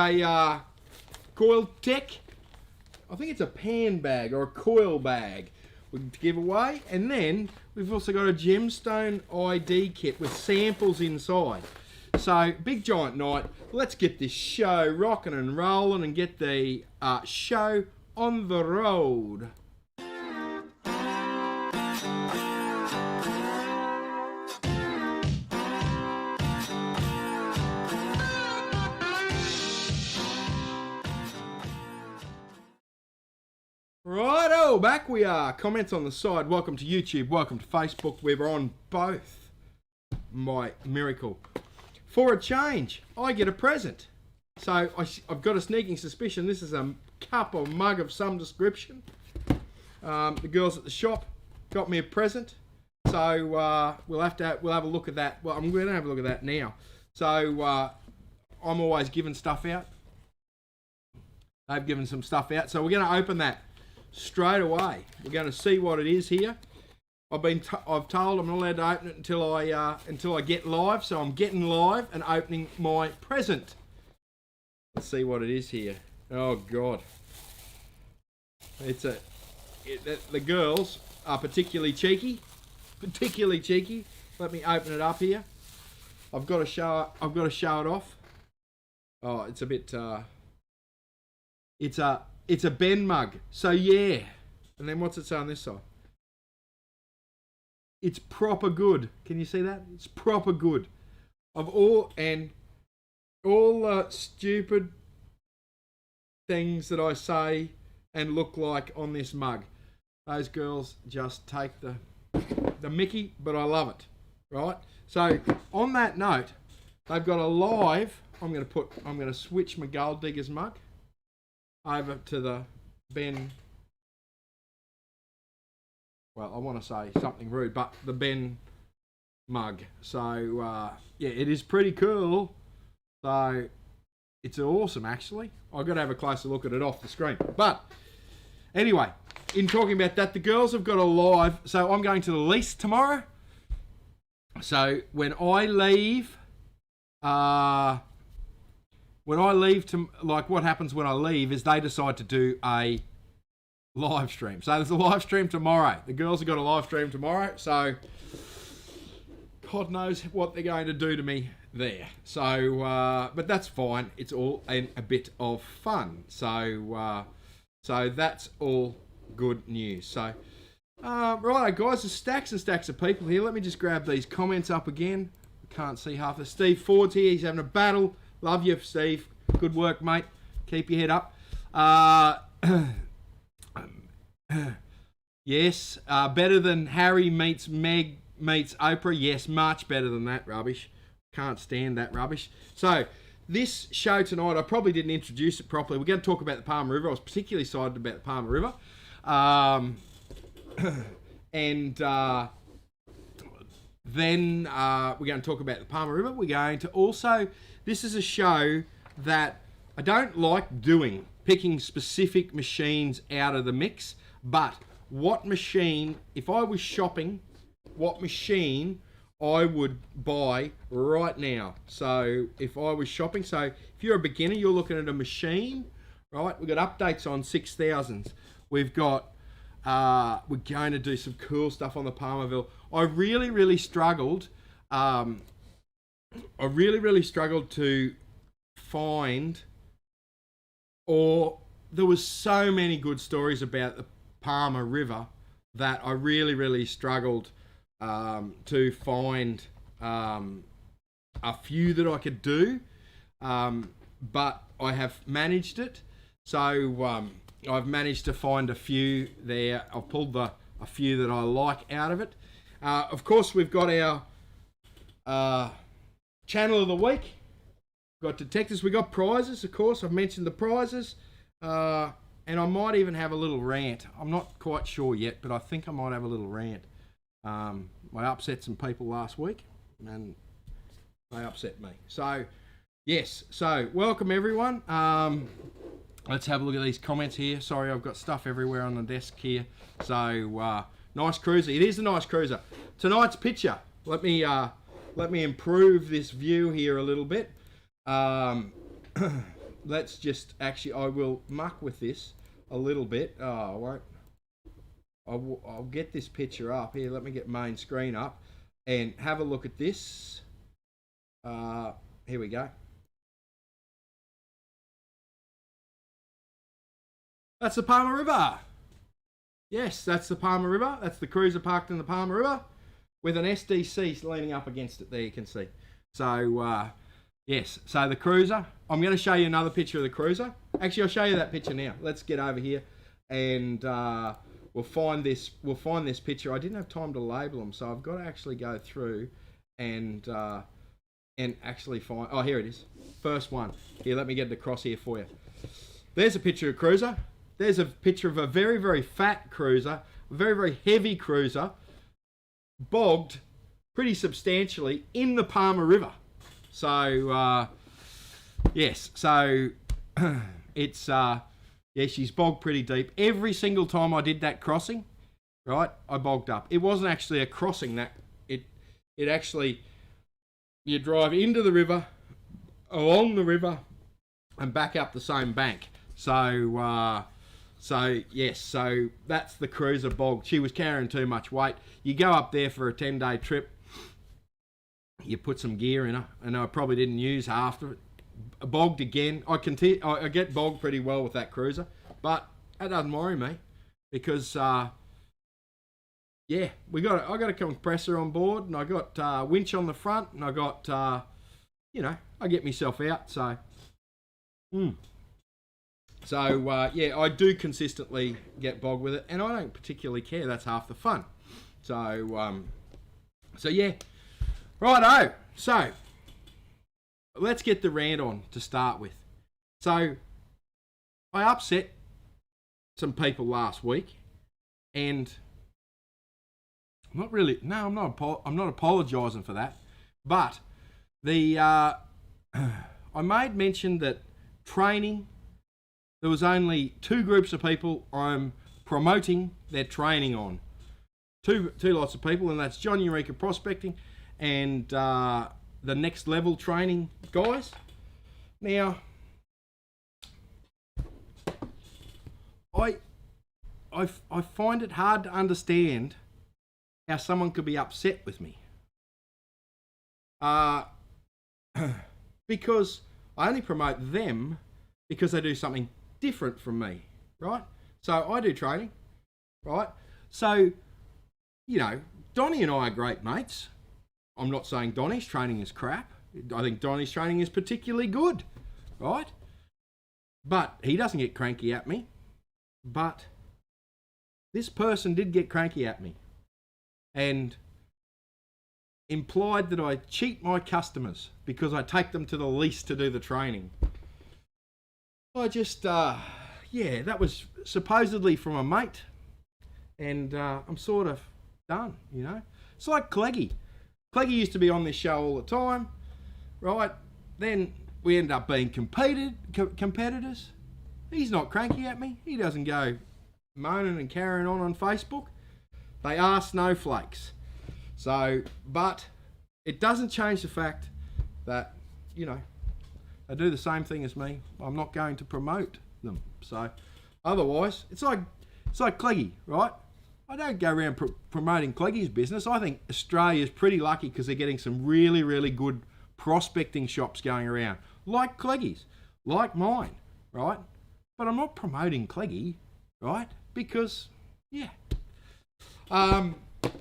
A coil tech. I think it's a pan bag or a coil bag to give away. And then we've also got a gemstone ID kit with samples inside. So, big giant night. Let's get this show rocking and rolling and get the show on the road. Righto, back we are. Comments on the side. Welcome to YouTube, welcome to Facebook. We're on both. My miracle. For a change, I get a present. So I've got a sneaking suspicion this is a cup or mug of some description. The girls at the shop got me a present. So we'll have a look at that. Well, I'm going to have a look at that now. So I'm always giving stuff out. They've given some stuff out. So we're going to open that straight away. We're going to see what it is here. I've told I'm not allowed to open it until I get live, so I'm getting live and opening my present. Let's see what it is here. Oh God, the girls are particularly cheeky. Let me open it up here. I've got to show it off. Oh, it's a bit. It's a Ben mug. So yeah, and then what's it say on this side? It's proper good. Can you see that? It's proper good. Of all stupid things that I say and look like on this mug, those girls just take the mickey, but I love it. Right? So on that note, they've got a live. I'm going to switch my Gold Diggers mug over to the Ben. Well, I want to say something rude, but the Ben mug. So, yeah, it is pretty cool. So, it's awesome, actually. I've got to have a closer look at it off the screen. But, anyway, in talking about that, the girls have got a live. So, I'm going to the lease tomorrow. So, when I leave, what happens when I leave is they decide to do a live stream. So there's a live stream tomorrow. The girls have got a live stream tomorrow. So God knows what they're going to do to me there. So, but that's fine. It's all a bit of fun. So, so that's all good news. So, right, guys, there's stacks and stacks of people here. Let me just grab these comments up again. Can't see half of Steve Ford's here. He's having a battle. Love you, Steve. Good work, mate. Keep your head up. Yes, better than Harry meets Meg meets Oprah. Yes, much better than that rubbish. Can't stand that rubbish. So, this show tonight, I probably didn't introduce it properly. We're going to talk about the Palmer River. I was particularly excited about the Palmer River. And then we're going to talk about the Palmer River. We're going to also, this is a show that I don't like doing, picking specific machines out of the mix. But what machine, if I was shopping, what machine I would buy right now. So if I was shopping, so if you're a beginner, you're looking at a machine, right? We've got updates on 6000s. We've got, we're going to do some cool stuff on the Palmerville. I really struggled. I really struggled to find, or there was so many good stories about the Palmer River that I really struggled to find a few that I could do, but I have managed it. So I've managed to find a few there. I've pulled a few that I like out of it. Of course, we've got our channel of the week. We've got detectives. We've got prizes, of course. I've mentioned the prizes. And I might even have a little rant. I'm not quite sure yet, but I think I might have a little rant. I upset some people last week, and they upset me. So, yes. So, welcome everyone. Let's have a look at these comments here. Sorry, I've got stuff everywhere on the desk here. So, nice cruiser. It is a nice cruiser. Tonight's picture. Let me let's just actually, I will muck with this a little bit. Oh, I won't. I'll get this picture up here. Let me get main screen up and have a look at this. Here we go. That's the Palmer River. Yes, that's the Palmer River. That's the cruiser parked in the Palmer River with an SDC leaning up against it there, you can see. So, yes, so the cruiser. I'm going to show you another picture of the cruiser. Actually, I'll show you that picture now. Let's get over here and we'll find this picture. I didn't have time to label them, so I've got to actually go through and actually find... Oh, here it is. First one. Here, let me get it across here for you. There's a picture of a cruiser. There's a picture of a very, very fat cruiser, a very, very heavy cruiser, bogged pretty substantially in the Palmer River. So, yes, so it's, yeah, she's bogged pretty deep. Every single time I did that crossing, right, I bogged up. It wasn't actually a crossing, that it actually, you drive into the river, along the river, and back up the same bank. So, yes, so that's the cruiser bogged. She was carrying too much weight. You go up there for a 10-day trip, you put some gear in her, and I probably didn't use half of it. Bogged again. I get bogged pretty well with that cruiser, but that doesn't worry me because, yeah, I got a compressor on board, and I got winch on the front, and I got, you know, I get myself out, so. So, yeah, I do consistently get bogged with it, and I don't particularly care. That's half the fun. So, yeah. Righto. So, let's get the rant on to start with. So, I upset some people last week, and I'm not apologising for that, but I made mention that training, there was only two groups of people I'm promoting their training on. Two lots of people, and that's John Eureka Prospecting and the Next Level Training guys. Now, I find it hard to understand how someone could be upset with me. Because I only promote them because they do something different from me, right? So I do training, right? So, you know, Donnie and I are great mates. I'm not saying Donnie's training is crap. I think Donnie's training is particularly good, right? But he doesn't get cranky at me. But this person did get cranky at me and implied that I cheat my customers because I take them to the lease to do the training. I just, yeah, that was supposedly from a mate, and I'm sort of done, you know. It's like Cleggy. Cleggy used to be on this show all the time, right? Then we ended up being competitors. He's not cranky at me. He doesn't go moaning and carrying on Facebook. They are snowflakes. So, but it doesn't change the fact that, you know, they do the same thing as me. I'm not going to promote them. So, otherwise, it's like Cleggy, right? I don't go around promoting Cleggy's business. I think Australia's pretty lucky because they're getting some really, really good prospecting shops going around, like Cleggy's, like mine, right? But I'm not promoting Cleggy, right? Because, yeah.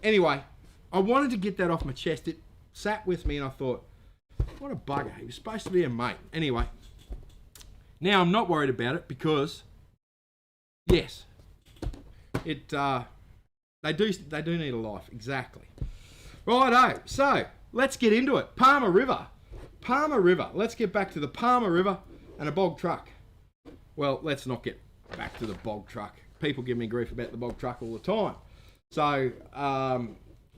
Anyway, I wanted to get that off my chest. It sat with me and I thought, what a bugger. He was supposed to be a mate. Anyway, now I'm not worried about it because, yes, it they do need a life. Exactly. Righto. So, let's get into it. Palmer River. Palmer River. Let's get back to the Palmer River and a bog truck. Well, let's not get back to the bog truck. People give me grief about the bog truck all the time. So,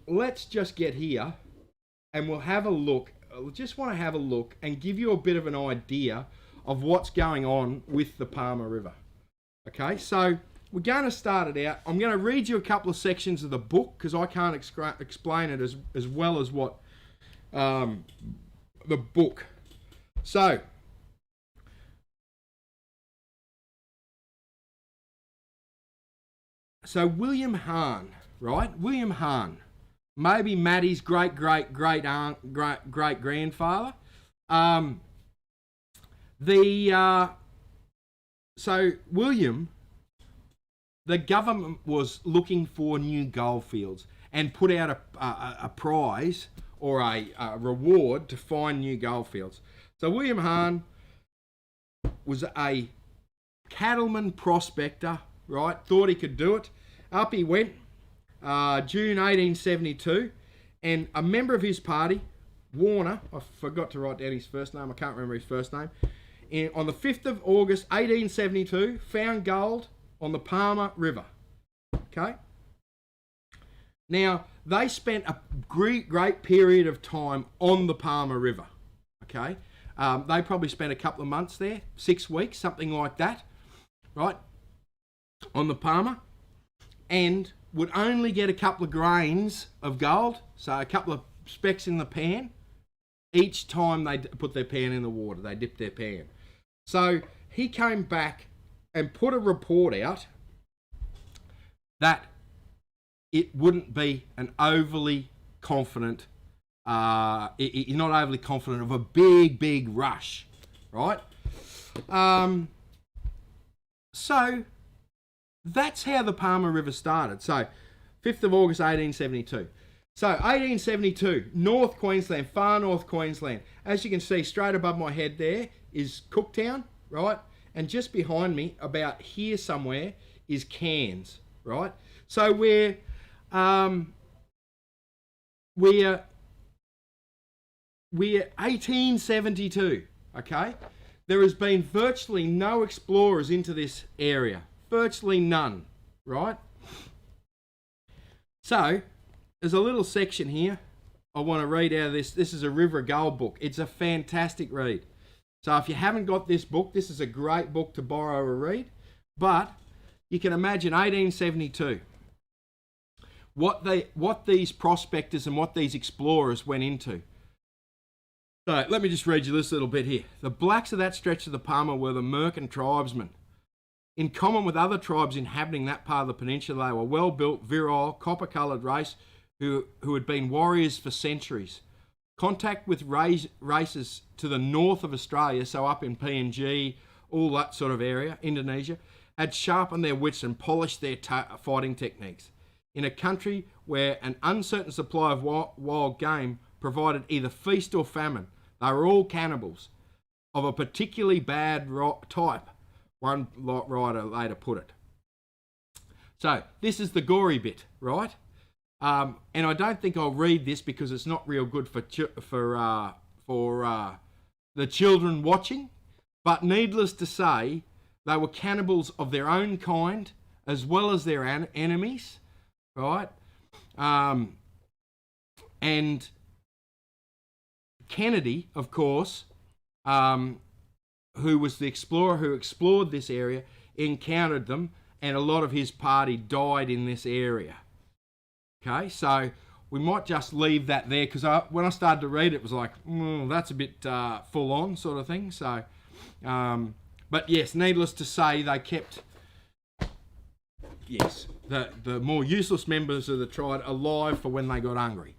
let's just get here and we'll have a look. I just want to have a look and give you a bit of an idea of what's going on with the Palmer River. Okay, so we're going to start it out. I'm going to read you a couple of sections of the book because I can't explain it as well as what the book. So, So William Hahn, right? William Hahn, maybe Maddie's great grandfather. So William, the government was looking for new goldfields and put out a prize or a reward to find new goldfields. So William Hahn was a cattleman prospector, right? Thought he could do it. Up he went, June 1872, and a member of his party, Warner, I forgot to write down his first name, I can't remember his first name, on the 5th of August 1872, found gold on the Palmer River. Okay? Now, they spent a great period of time on the Palmer River. Okay? They probably spent a couple of months there, 6 weeks, something like that, right, on the Palmer, and would only get a couple of grains of gold, so a couple of specks in the pan, each time they put their pan in the water, they dipped their pan. So he came back and put a report out that it wouldn't be an overly confident, you're not overly confident of a big rush, right? So that's how the Palmer River started. So 5th of August 1872. So 1872, North Queensland, far North Queensland. As you can see, straight above my head there is Cooktown, right? And just behind me, about here somewhere, is Cairns, right? So we're 1872, okay? There has been virtually no explorers into this area. Virtually none, right? So, there's a little section here I want to read out of this. This is a River Gold book. It's a fantastic read. So if you haven't got this book, this is a great book to borrow or read. But you can imagine 1872, what these prospectors and what these explorers went into. So let me just read you this little bit here. The blacks of that stretch of the Palmer were the Merkin tribesmen. In common with other tribes inhabiting that part of the peninsula, they were well-built, virile, copper-coloured race who had been warriors for centuries. Contact with races to the north of Australia, so up in PNG, all that sort of area, Indonesia, had sharpened their wits and polished their fighting techniques. In a country where an uncertain supply of wild game provided either feast or famine, they were all cannibals of a particularly bad type, one writer later put it. So this is the gory bit, right? And I don't think I'll read this because it's not real good for the children watching. But needless to say, they were cannibals of their own kind as well as their enemies, right? And Kennedy, of course, who was the explorer who explored this area, encountered them, and a lot of his party died in this area. Okay, so we might just leave that there because when I started to read it, it was like, that's a bit full on sort of thing. So, but yes, needless to say, they kept, the more useless members of the tribe alive for when they got hungry.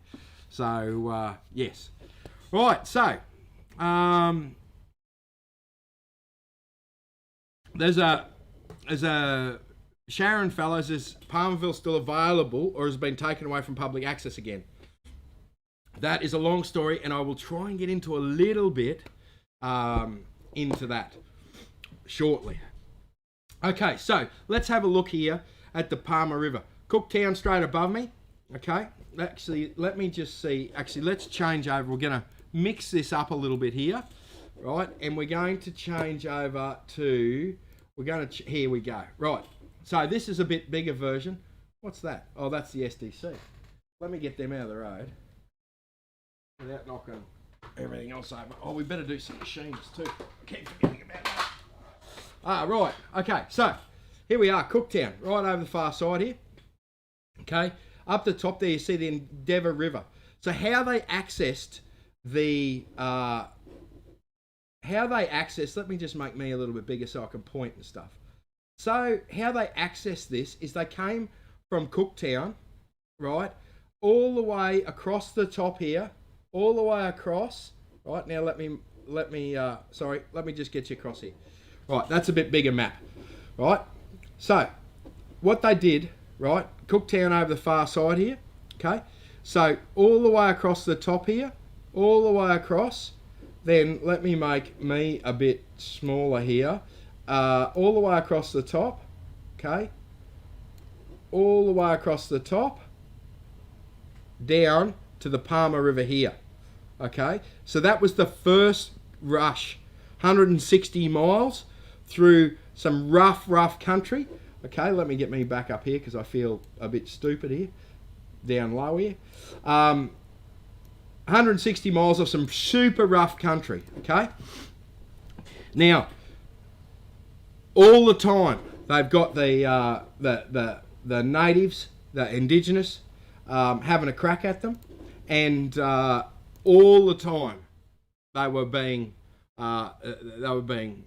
So, yes. Right, so, there's a Sharon Fellows, is Palmerville still available or has been taken away from public access again? That is a long story, and I will try and get into a little bit into that shortly. Okay, so let's have a look here at the Palmer River. Cooktown straight above me. Okay, actually, let me just see. Actually, let's change over. We're going to mix this up a little bit here, right? And we're going to change over to, here we go. Right. So this is a bit bigger version. What's that? Oh, that's the SDC. Let me get them out of the road without knocking everything else over. Oh, we better do some machines too. I keep forgetting about that. Right. Okay, so here we are, Cooktown, right over the far side here. Okay, up the top there you see the Endeavour River. So how they accessed the, let me just make me a little bit bigger so I can point and stuff. So how they accessed this is they came from Cooktown, right, all the way across the top here, all the way across. Right, now let me just get you across here. Right, that's a bit bigger map. Right, so what they did, right, Cooktown over the far side here, okay, so all the way across the top here, all the way across, then let me make me a bit smaller here, all the way across the top, okay, all the way across the top, down to the Palmer River here, okay, so that was the first rush, 160 miles through some rough country. Okay, let me get me back up here because I feel a bit stupid here, down low here. 160 miles of some super rough country, okay? Now, all the time, they've got the natives, the indigenous, having a crack at them, and all the time they were being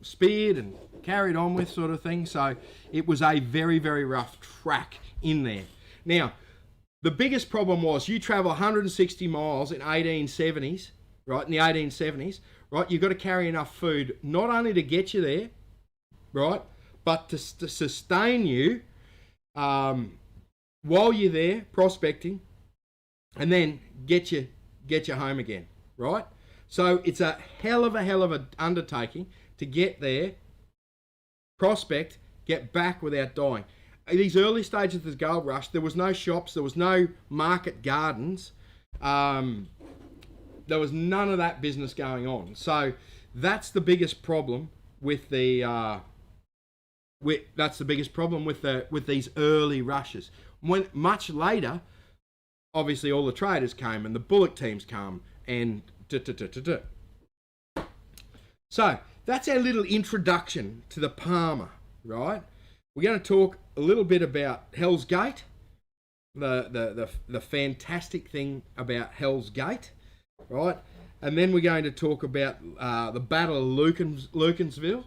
speared and carried on with, sort of thing. So it was a very, very rough track in there. Now, the biggest problem was you travel 160 miles in 1870s, right? In the 1870s, right? You've got to carry enough food not only to get you there, right, but to sustain you while you're there prospecting, and then get you home again, right? So it's a hell of a undertaking to get there, prospect, get back without dying. In these early stages of the gold rush, there was no shops, there was no market gardens, there was none of that business going on. So that's the biggest problem with the with these early rushes. When much later, obviously all the traders came and the bullock teams come and So that's our little introduction to the Palmer, right? We're going to talk a little bit about Hell's Gate, the fantastic thing about Hell's Gate, right? And then we're going to talk about the Battle of Leonville,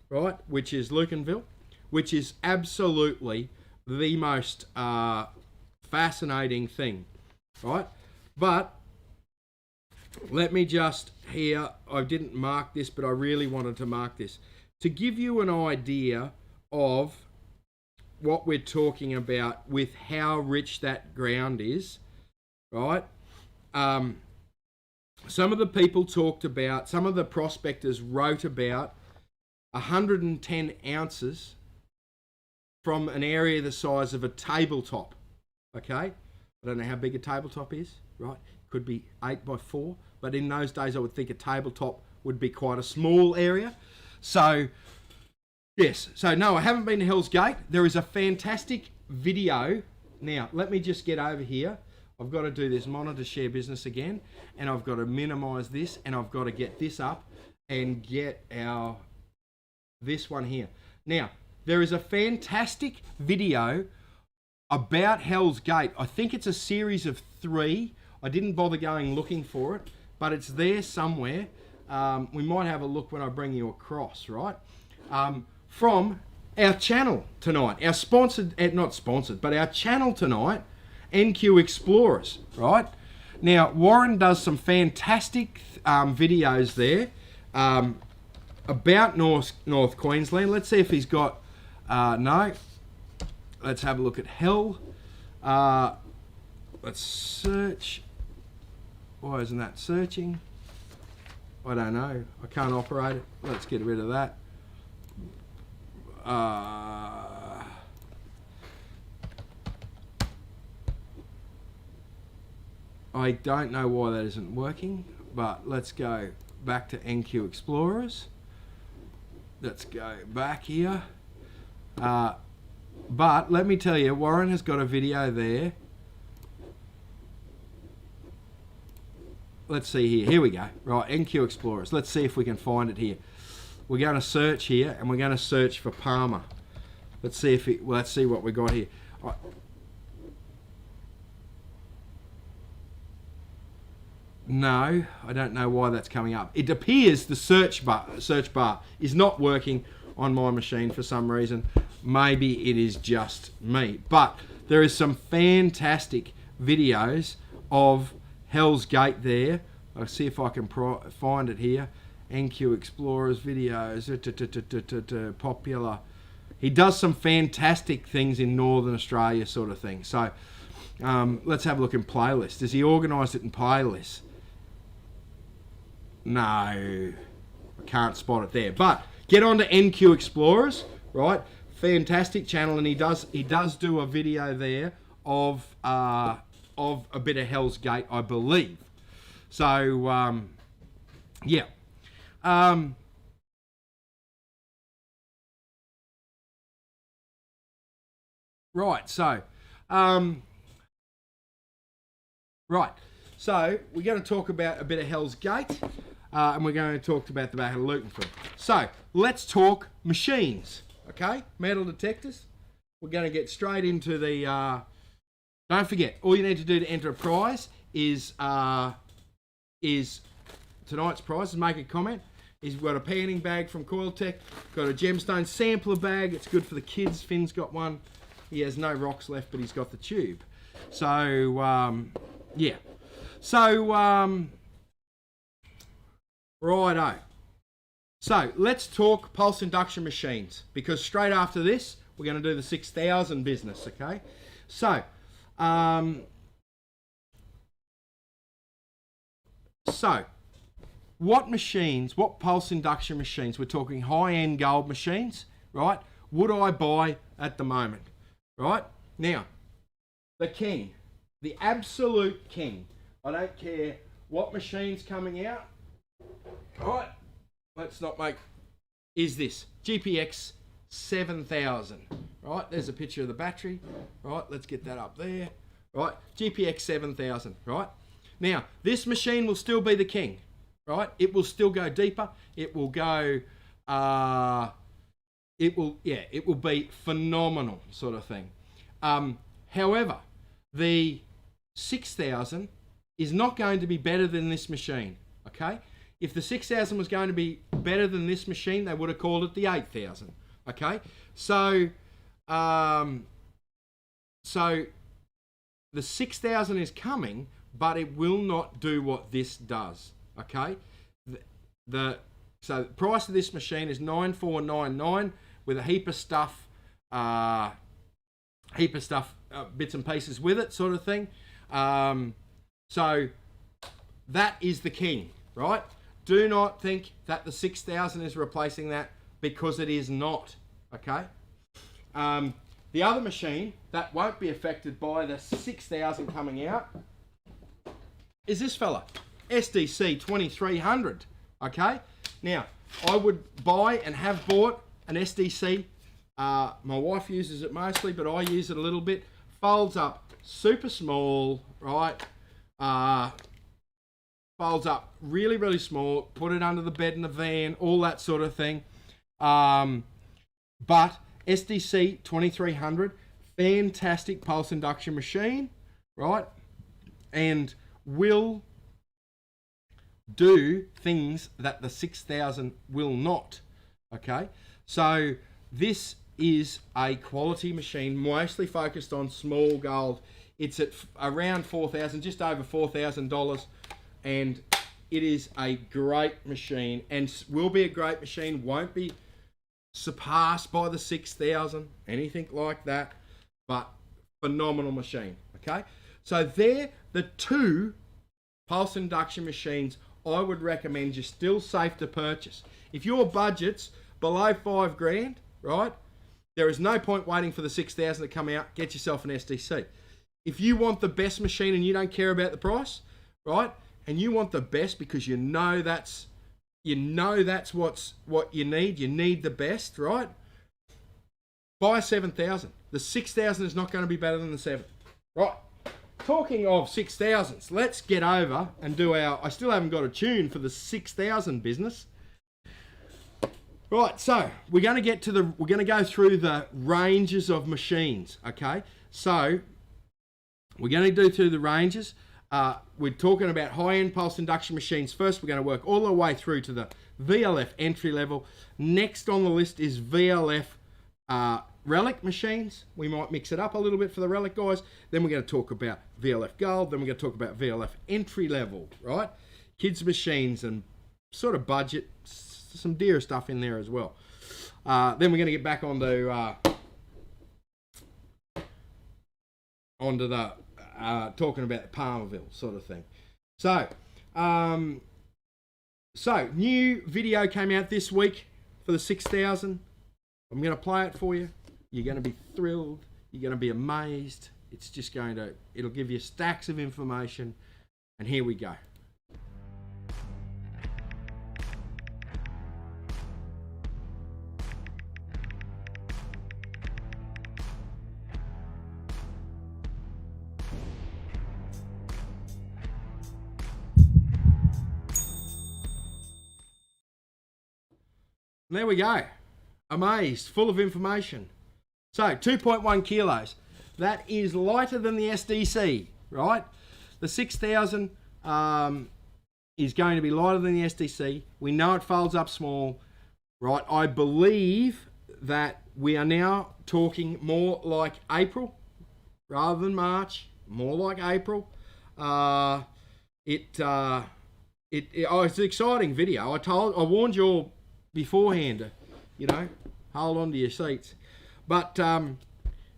right? Which is Leonville, which is absolutely the most fascinating thing, right? But let me just here, I didn't mark this, but I really wanted to mark this to give you an idea of what we're talking about with how rich that ground is, right? Some of the people talked about, some of the prospectors wrote about 110 ounces from an area the size of a tabletop, okay? I don't know how big a tabletop is, right? Could be 8 by 4, but in those days I would think a tabletop would be quite a small area. So, yes, so no, I haven't been to Hell's Gate. There is a fantastic video. Now, let me just get over here. I've got to do this monitor share business again, and I've got to minimize this, and I've got to get this up and get this one here. Now, there is a fantastic video about Hell's Gate. I think it's a series of 3. I didn't bother going looking for it, but it's there somewhere. We might have a look when I bring you across, right? From our channel tonight, our sponsored, not sponsored, but our channel tonight, NQ Explorers, right? Now, Warren does some fantastic videos there about North Queensland. Let's see if he's got, no. Let's have a look at Hell. Let's search. Why isn't that searching? I don't know. I can't operate it. Let's get rid of that. I don't know why that isn't working, but let's go back to NQ Explorers. Let's go back here. But let me tell you, Warren has got a video there. Let's see here. Here we go. Right, NQ Explorers. Let's see if we can find it here. We're going to search here, and we're going to search for Palmer. Let's see if let's see what we got here. Right. No, I don't know why that's coming up. It appears the search bar is not working on my machine for some reason. maybe it is just me. But there is some fantastic videos of Hell's Gate there. I'll see if I can find it here. NQ Explorers videos, popular. He does some fantastic things in Northern Australia sort of thing. So let's have a look in playlist. Has he organised it in playlists? No, I can't spot it there. But get on to NQ Explorers, right? Fantastic channel, and he does do a video there of a bit of Hell's Gate, I believe. So yeah. Right, so we're going to talk about a bit of Hell's Gate, and we're going to talk about the Battle of Leonville. So let's talk machines, okay? Metal detectors. We're going to get straight into the. Don't forget, all you need to do to enter a prize is tonight's prize. Is make a comment. He's got a panning bag from Coiltech, got a gemstone sampler bag. It's good for the kids. Finn's got one. He has no rocks left, but he's got the tube. So, yeah. So, righto. So, let's talk pulse induction machines, because straight after this, we're going to do the 6000 business, okay? So, what machines, what pulse induction machines, we're talking high-end gold machines, right, would I buy at the moment? Right? Now, the king, the absolute king. I don't care what machine's coming out. Right? Let's not make... Is this GPX 7000. Right? There's a picture of the battery. Right? Let's get that up there. Right? GPX 7000. Right? Now, this machine will still be the king. Right? It will still go deeper. It will go... It will be phenomenal sort of thing. However, the 6000 is not going to be better than this machine, okay? If the 6000 was going to be better than this machine, they would have called it the 8000, okay? So, so the 6000 is coming, but it will not do what this does, okay? So the price of this machine is $9,499 with a heap of stuff, bits and pieces with it, sort of thing. So that is the king, right? Do not think that the 6000 is replacing that, because it is not, okay? The other machine that won't be affected by the 6000 coming out is this fella, SDC 2300, okay? Now, I would buy and have bought an SDC. My wife uses it mostly, but I use it a little bit. Folds up super small, right? Folds up really, really small. Put it under the bed in the van, all that sort of thing. But SDC 2300, fantastic pulse induction machine, right? And will do things that the 6000 will not, okay? So this is a quality machine, mostly focused on small gold. It's at around $4,000, just over $4,000, and it is a great machine, and will be a great machine. Won't be surpassed by the 6000, anything like that, but phenomenal machine, okay? So they're the two pulse induction machines I would recommend. You're still safe to purchase. If your budget's below $5,000, right, there is no point waiting for the 6000 to come out. Get yourself an SDC. If you want the best machine and you don't care about the price, right, and you want the best because you know that's what you need the best, right, buy a 7000. The 6000 is not going to be better than the 7. Right. Talking of 6000s, let's get over and do I still haven't got a tune for the 6000 business. Right, so we're going to go through the ranges of machines, okay? So we're going to do through the ranges. We're talking about high-end pulse induction machines first. We're going to work all the way through to the VLF entry level. Next on the list is VLF relic machines. We might mix it up a little bit for the relic guys. Then we're going to talk about VLF Gold. Then we're going to talk about VLF entry level, right? Kids machines and sort of budget, some dearer stuff in there as well. Then we're going to get back onto the talking about the Palmerville sort of thing. So, new video came out this week for the 6000. I'm going to play it for you. You're going to be thrilled. You're going to be amazed. It's just going to, it'll give you stacks of information. And here we go. There we go. Amazed, full of information. So 2.1 kilos. That is lighter than the SDC, right? The 6000 is going to be lighter than the SDC. We know it folds up small, right? I believe that we are now talking more like April rather than March, more like April. It's an exciting video. I warned you all beforehand, you know, hold on to your seats. But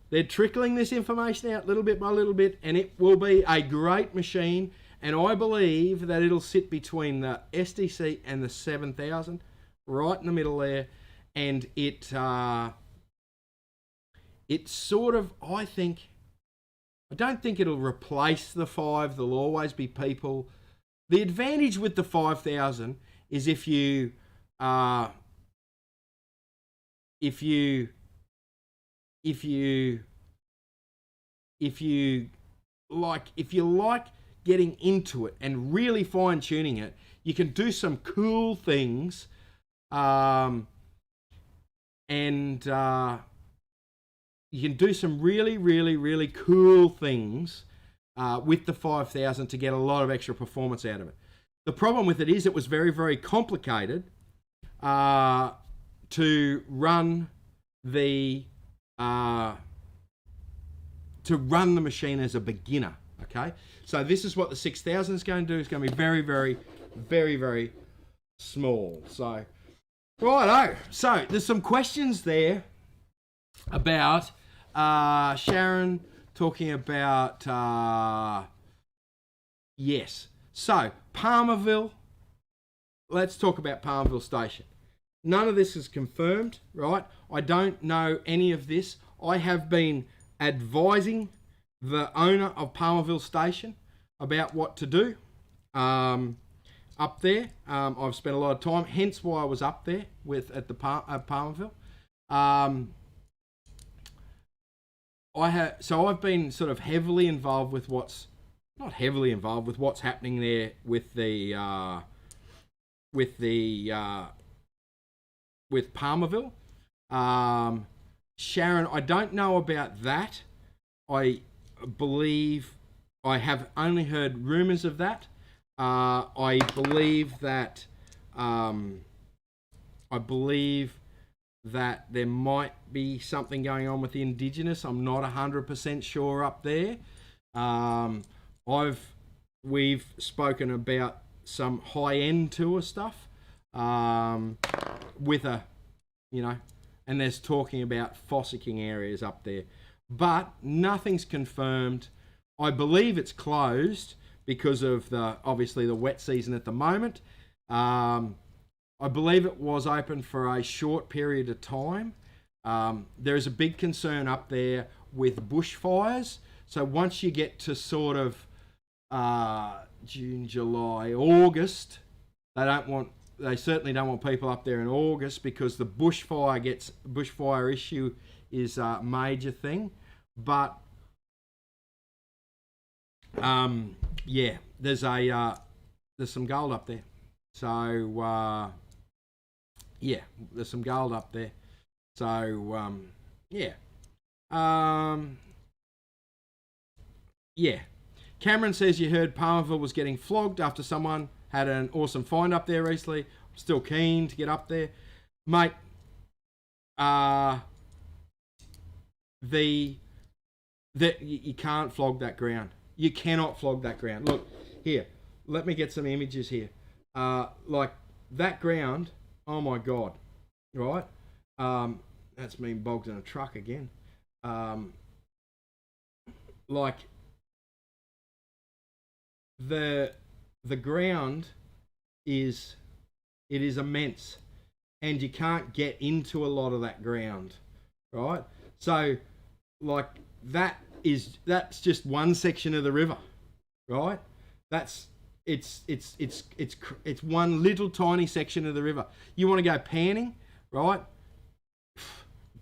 they're trickling this information out little bit by little bit, and it will be a great machine. And I believe that it'll sit between the SDC and the 7000, right in the middle there. And it sort of, I don't think it'll replace the 5. There'll always be people. The advantage with the 5000 is if you like getting into it and really fine tuning it, you can do some cool things, and you can do some really cool things with the 5000 to get a lot of extra performance out of it. The problem with it is it was very complicated to run the machine as a beginner. Okay, so this is what the 6000 is going to do. It's going to be very small. So righto. So there's some questions there about Sharon talking about yes. So Palmerville. Let's talk about Palmerville Station. None of this is confirmed, right? I don't know any of this. I have been advising the owner of Palmerville Station about what to do up there. I've spent a lot of time, hence why I was up there at Palmerville. I've been sort of heavily involved with what's happening there with Palmerville. Sharon, I don't know about that. I believe I have only heard rumours of that. I believe that there might be something going on with the Indigenous. I'm not 100% sure up there. We've spoken about some high-end tour stuff with a, you know, and there's talking about fossicking areas up there, but nothing's confirmed. I believe it's closed because of obviously the wet season at the moment. I believe it was open for a short period of time. There is a big concern up there with bushfires. So once you get to sort of June, July, August, they certainly don't want people up there in August because the bushfire issue is a major thing. But yeah, there's some gold up there. So yeah, there's some gold up there. So yeah. Yeah. Cameron says you heard Palmerville was getting flogged after someone had an awesome find up there recently. I'm still keen to get up there. Mate, the that you can't flog that ground. You cannot flog that ground. Look here. Let me get some images here. Like that ground. Oh my God. Right. That's me bogged in a truck again. Like the ground is immense, and you can't get into a lot of that ground, right? So like that's just one section of the river, right? It's one little tiny section of the river. You want to go panning, right?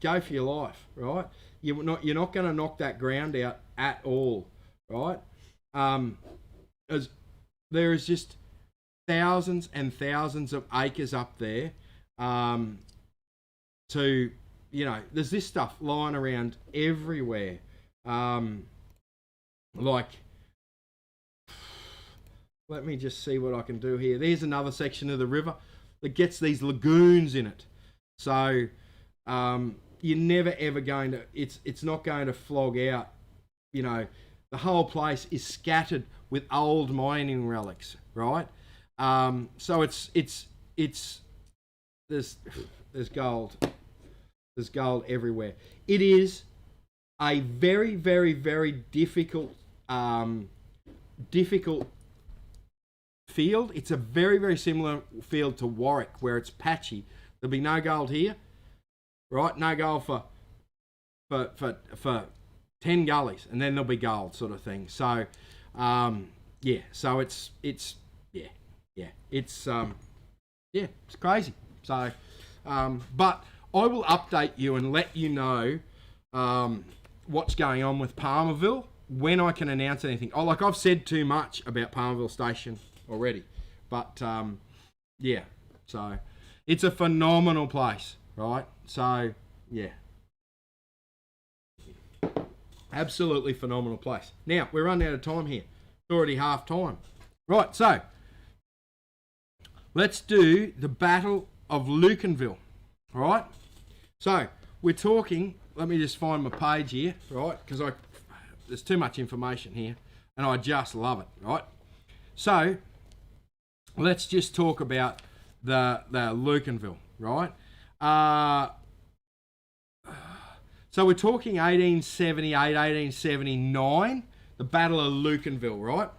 Go for your life, right? You're not going to knock that ground out at all, right? As there is just thousands and thousands of acres up there. To, you know, there's this stuff lying around everywhere. Like, let me just see what I can do here. There's another section of the river that gets these lagoons in it. So, you're never ever going to, it's not going to flog out. You know, the whole place is scattered with old mining relics, right? So it's there's gold. There's gold everywhere. It is a very, very, very difficult field. It's a very, very similar field to Warwick, where it's patchy. There'll be no gold here, right? No gold for 10 gullies, and then there'll be gold, sort of thing. So, yeah. So it's crazy. So, but I will update you and let you know what's going on with Palmerville when I can announce anything. Oh, like I've said too much about Palmerville Station already, but yeah. So it's a phenomenal place, right? So yeah, absolutely phenomenal place. Now we're running out of time here. It's already half time, right? So let's do the Battle of Leonville, all right? So we're talking. Let me just find my page here, right? Because there's too much information here, and I just love it, right? So let's just talk about the Leonville, right? So we're talking 1878, 1879, the Battle of Leonville, right?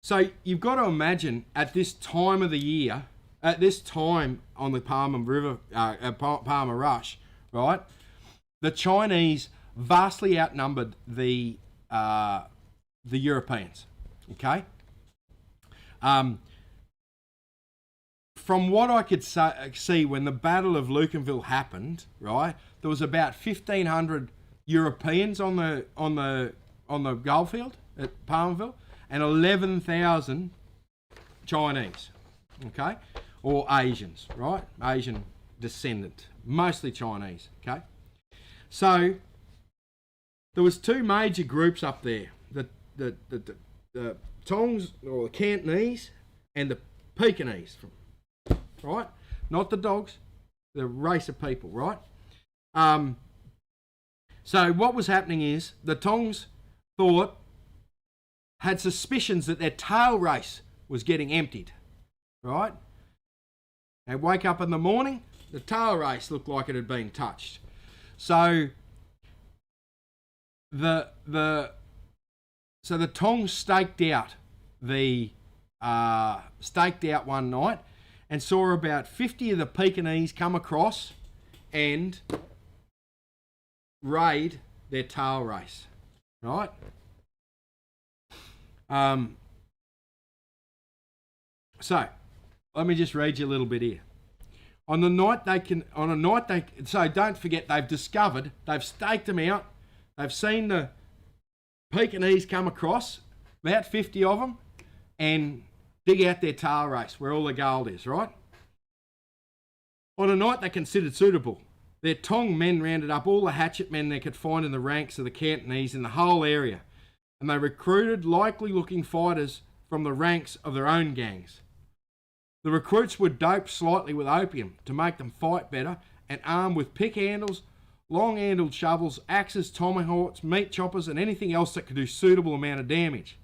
So you've got to imagine at this time of the year, at this time on the Palmer River, Palmer Rush, right? The Chinese vastly outnumbered the Europeans. Okay. From what I could see when the Battle of Leonville happened, right, there was about 1,500 Europeans on the goldfield at Palmerville, and 11,000 Chinese, okay, or Asians, right? Asian descendant, mostly Chinese, okay. So there was two major groups up there: the Tongs or the Cantonese and the Pekingese, right? Not the dogs, the race of people, right? So what was happening is the Tongs had suspicions that their tail race was getting emptied, right? They'd wake up in the morning, the tail race looked like it had been touched. So the Tongs staked out one night and saw about 50 of the Pekingese come across and raid their tail race, right? So let me just read you a little bit here. So don't forget, they've staked them out. They've seen the Pekingese come across, about 50 of them, and dig out their tail race where all the gold is, right? On a night they considered suitable, their Tong men rounded up all the hatchet men they could find in the ranks of the Cantonese in the whole area, and they recruited likely-looking fighters from the ranks of their own gangs. The recruits were doped slightly with opium to make them fight better, and armed with pick handles, long-handled shovels, axes, tomahawks, meat choppers, and anything else that could do suitable amount of damage.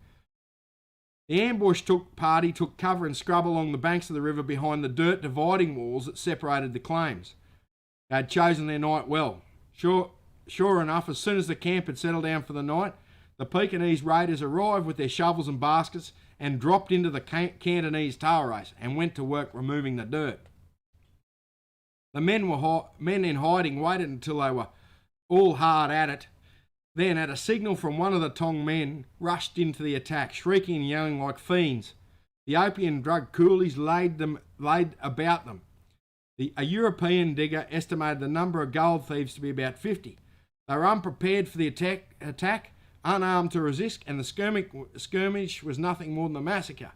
The ambush party took cover and scrub along the banks of the river behind the dirt dividing walls that separated the claims. They had chosen their night well. Sure enough, as soon as the camp had settled down for the night, the Pekingese raiders arrived with their shovels and baskets and dropped into the Cantonese tail race and went to work removing the dirt. The men in hiding waited until they were all hard at it. Then, at a signal from one of the Tong men, rushed into the attack, shrieking and yelling like fiends. The opium drug coolies laid about them. A European digger estimated the number of gold thieves to be about 50. They were unprepared for the attack, unarmed to resist, and the skirmish was nothing more than a massacre.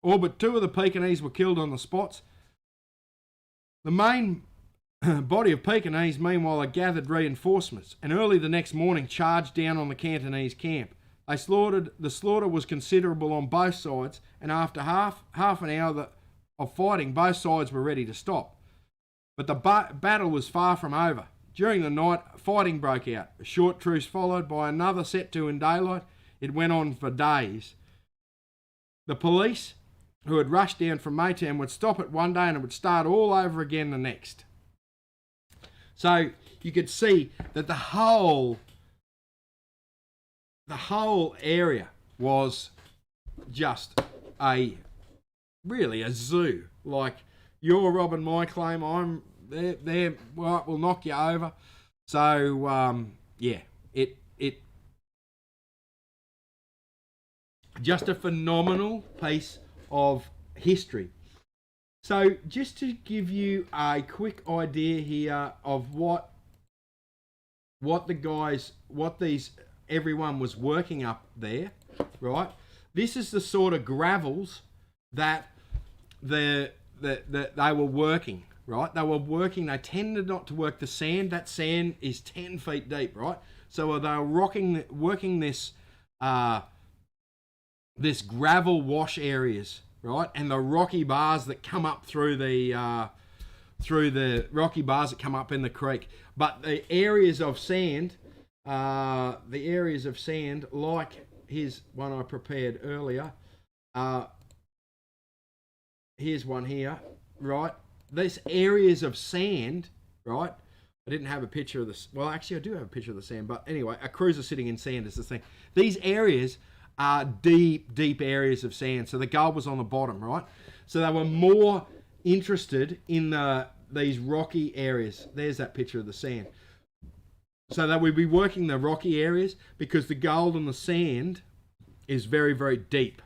All but 2 of the Pekingese were killed on the spots. The main body of Pekingese, meanwhile, had gathered reinforcements, and early the next morning charged down on the Cantonese camp. The slaughter was considerable on both sides, and after half an hour of fighting, both sides were ready to stop. But the battle was far from over. During the night, fighting broke out. A short truce followed by another set to in daylight. It went on for days. The police, who had rushed down from Maytown, would stop it one day and it would start all over again the next. So you could see that the whole area was just really a zoo. Like, you're robbing my claim, they're right, we'll knock you over. So it just a phenomenal piece of history. So just to give you a quick idea here of what everyone was working up there, right? This is the sort of gravels that they were working, right? They tended not to work the sand. That sand is 10 feet deep, right? So they were working this gravel wash areas, right? And the rocky bars that come up through the rocky bars that come up in the creek. But the areas of sand, like here's one I prepared earlier. Here's one here, right? These areas of sand, right? I didn't have a picture of this. Well, actually, I do have a picture of the sand. But anyway, a cruiser sitting in sand is the thing. These areas are deep areas of sand. So the gold was on the bottom, right? So they were more interested in these rocky areas. There's that picture of the sand. So they would be working the rocky areas because the gold and the sand is very, very deep.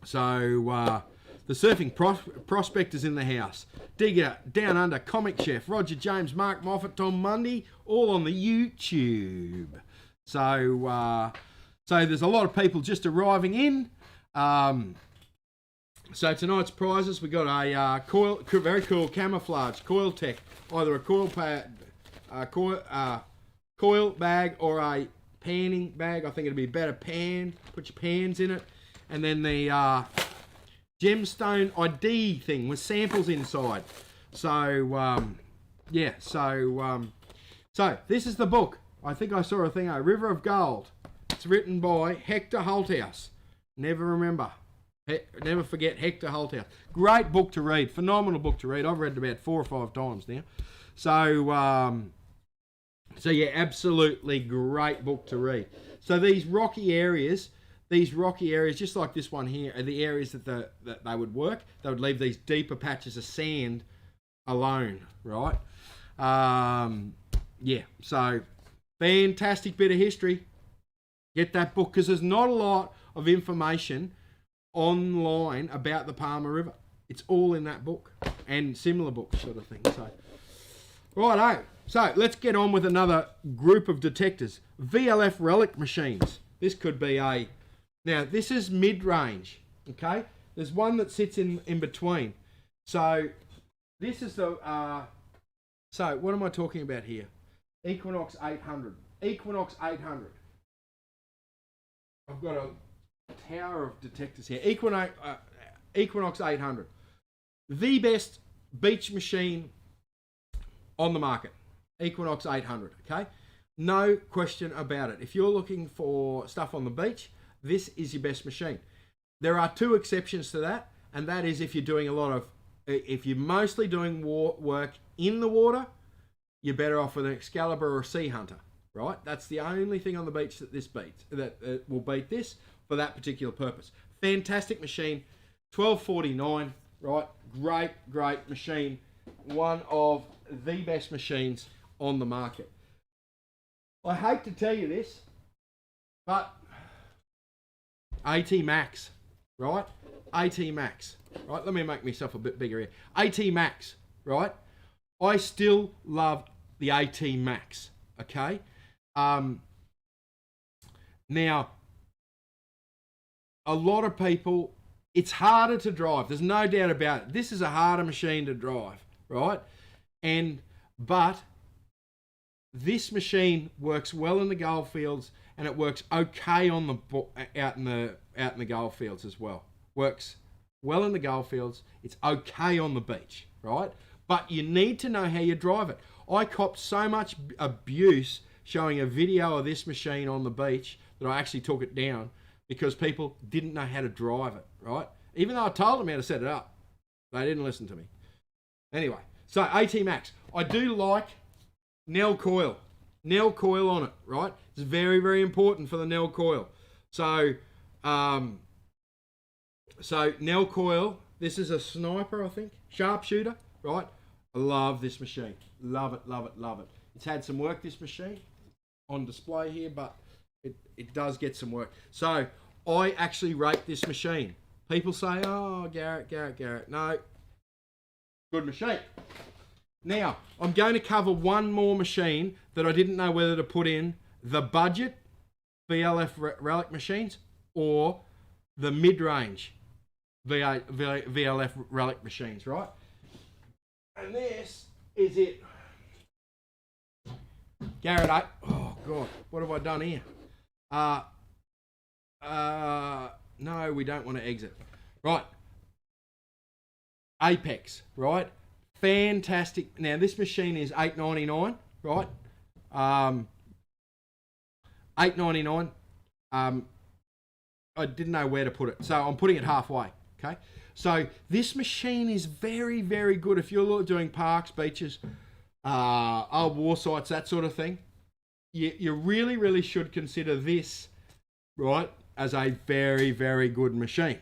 So the surfing prospectors in the house. Digger, Down Under, Comic Chef, Roger James, Mark Moffat, Tom Mundy, all on the YouTube. So there's a lot of people just arriving in. So tonight's prizes, we got a very cool camouflage coil tech, either a coil bag or a panning bag. I think it'd be a better pan. Put your pans in it, and then the gemstone ID thing with samples inside. So so this is the book. I think I saw a thing, A River of Gold. It's written by Hector Holthouse. Never forget Hector Holthouse. Great book to read. Phenomenal book to read. I've read it about 4 or 5 times now. So yeah, absolutely great book to read. So these rocky areas, just like this one here, are the areas that they would work. They would leave these deeper patches of sand alone, right? So fantastic bit of history. Get that book, because there's not a lot of information online about the Palmer River. It's all in that book and similar books, sort of thing. So, righto. So let's get on with another group of detectors. VLF relic machines. This could be now this is mid-range, okay? There's one that sits in between. So this is the, so what am I talking about here? Equinox 800. Equinox 800. I've got a tower of detectors here. Equinox 800. The best beach machine on the market. Equinox 800, okay? No question about it. If you're looking for stuff on the beach, this is your best machine. There are two exceptions to that, and that is if you're doing if you're mostly doing work in the water, you're better off with an Excalibur or a Sea Hunter, right? That's the only thing on the beach that this beats, that will beat this for that particular purpose. Fantastic machine, $12.49, right? Great machine. One of the best machines on the market. I hate to tell you this, but AT Max, right? AT Max, right? Let me make myself a bit bigger here. AT Max, right? I still love the AT Max, okay? Now, a lot of people, it's harder to drive. There's no doubt about it. This is a harder machine to drive, right? But this machine works well in the gold fields, and it works okay on the out in the gold fields as well. Works well in the gold fields. It's okay on the beach, right? But you need to know how you drive it. I copped so much abuse showing a video of this machine on the beach that I actually took it down because people didn't know how to drive it, right? Even though I told them how to set it up, they didn't listen to me. Anyway, so AT Max. I do like Nell coil. Nell coil on it, right? It's very, very important for the Nell coil. So Nell coil, this is a sniper, I think, sharpshooter, right? I love this machine. Love it, love it, love it. It's had some work, this machine, on display here, but it does get some work. So I actually rate this machine. People say, oh, Garrett. No, good machine. Now, I'm going to cover one more machine that I didn't know whether to put in the budget VLF relic machines or the mid-range VLF relic machines, right? And this is it. Garrett, oh God, what have I done here? No, we don't want to exit. Right. Apex, right? Fantastic. Now, this machine is $8.99, right? $8.99. I didn't know where to put it, so I'm putting it halfway, okay? So this machine is very, very good if you're doing parks, beaches, old war sites, that sort of thing. You really, really should consider this, right, as a very, very good machine,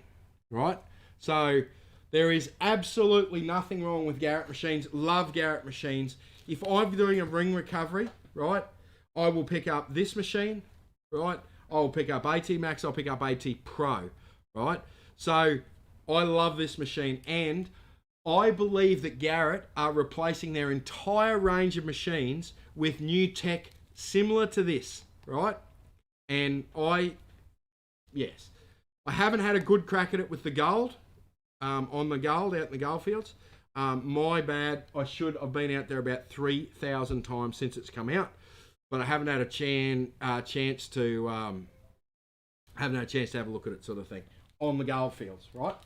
right? So there is absolutely nothing wrong with Garrett machines. Love Garrett machines. If I'm doing a ring recovery, right, I will pick up this machine, right? I'll pick up AT Max, I'll pick up AT Pro, right? So I love this machine, and I believe that Garrett are replacing their entire range of machines with new tech similar to this, right? And yes, I haven't had a good crack at it with the gold, on the gold, out in the gold fields. My bad, I've been out there about 3,000 times since it's come out, but I haven't had a chance to have a look at it, sort of thing, on the gold fields, right?